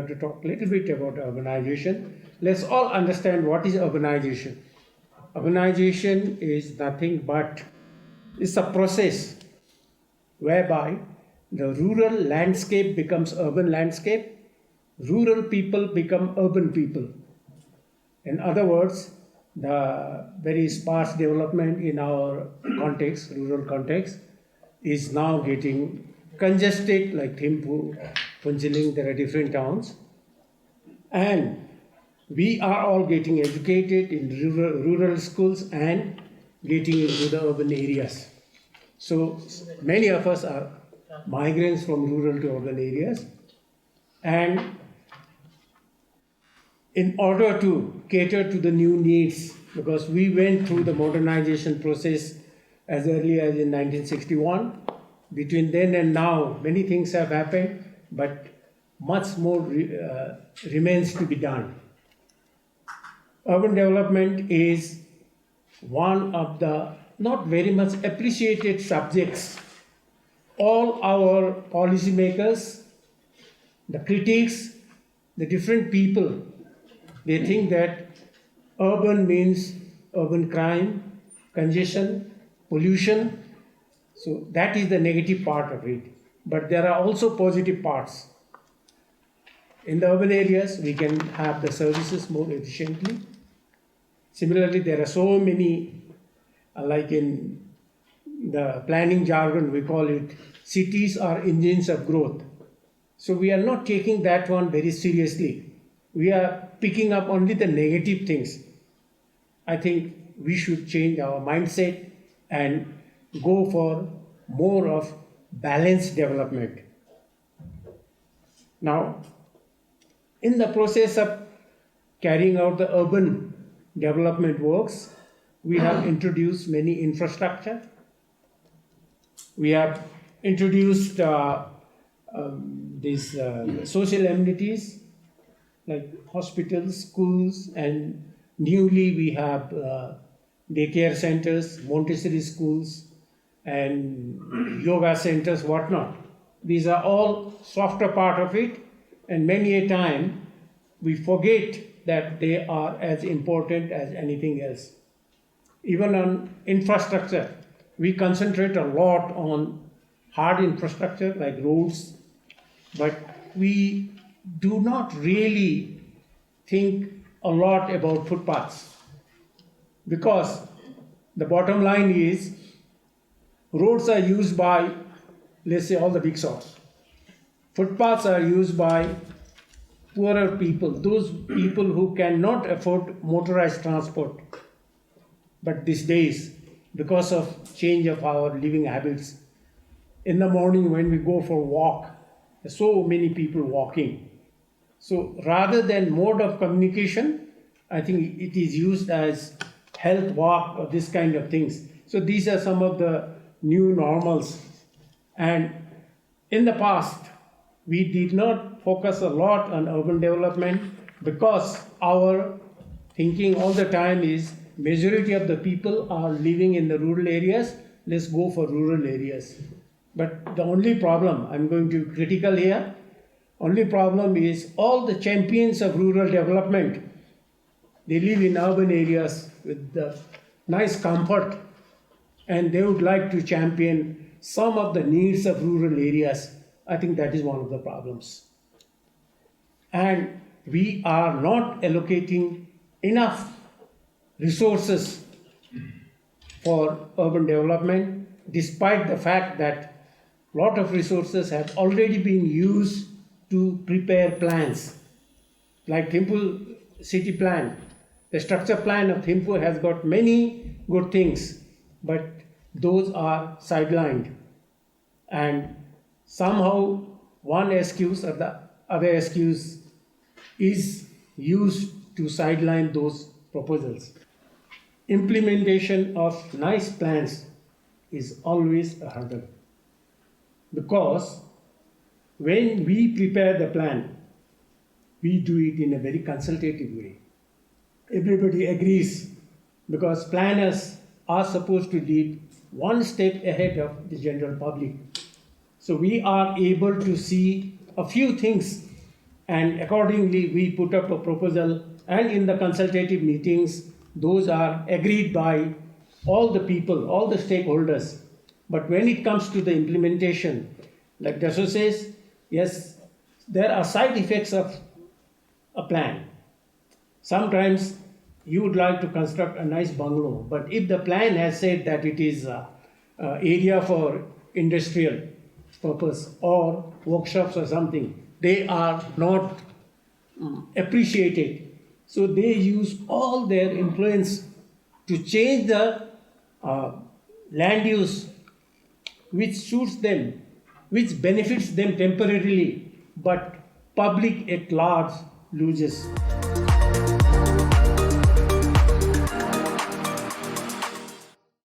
have to talk a little bit about urbanization. Let's all understand what is urbanization. Urbanization is nothing but it's a process whereby the rural landscape becomes urban landscape, rural people become urban people. In other words, the very sparse development in our context, rural context, is now getting congested like Thimphu, Punjiling, there are different towns. And we are all getting educated in rural schools and getting into the urban areas. So many of us are migrants from rural to urban areas. And in order to cater to the new needs, because we went through the modernization process as early as in 1961, between then and now, many things have happened, but much more remains to be done. Urban development is one of the not very much appreciated subjects. All our policymakers, the critics, the different people, they think that urban means urban crime, congestion, pollution. So that is the negative part of it. But there are also positive parts. In the urban areas, we can have the services more efficiently. Similarly, there are so many, like in the planning jargon, we call it cities are engines of growth. So we are not taking that one very seriously. We are picking up only the negative things. I think we should change our mindset and go for more of balanced development. Now, in the process of carrying out the urban development works, we have introduced many infrastructure. We have introduced these social amenities like hospitals, schools, and newly we have daycare centers, Montessori schools, and yoga centers, whatnot. These are all softer part of it, and many a time we forget that they are as important as anything else. Even on infrastructure, we concentrate a lot on hard infrastructure like roads, but we do not really think a lot about footpaths, because the bottom line is roads are used by, let's say, all the big shops. Footpaths are used by poorer people, those people who cannot afford motorized transport. But these days, because of change of our living habits, in the morning when we go for a walk, there's so many people walking. So rather than mode of communication, I think it is used as health walk or this kind of things. So these are some of the new normals. And in the past, we did not focus a lot on urban development because our thinking all the time is majority of the people are living in the rural areas, let's go for rural areas. But the only problem, I'm going to be critical here, only problem is all the champions of rural development, they live in urban areas with the nice comfort, and they would like to champion some of the needs of rural areas. I think that is one of the problems. And we are not allocating enough resources for urban development, despite the fact that a lot of resources have already been used to prepare plans. Like Thimphu city plan, the structure plan of Thimphu has got many good things, but those are sidelined. And somehow one excuse or the other excuse is used to sideline those proposals. Implementation of nice plans is always a hurdle, because when we prepare the plan, we do it in a very consultative way. Everybody agrees, because planners are supposed to lead one step ahead of the general public. So we are able to see a few things and accordingly we put up a proposal, and in the consultative meetings those are agreed by all the people, all the stakeholders. But when it comes to the implementation, like Daso says, yes, there are side effects of a plan. Sometimes you would like to construct a nice bungalow, but if the plan has said that it is area for industrial purpose or workshops or something, they are not appreciated. So they use all their influence to change the land use which suits them, which benefits them temporarily, but public at large loses.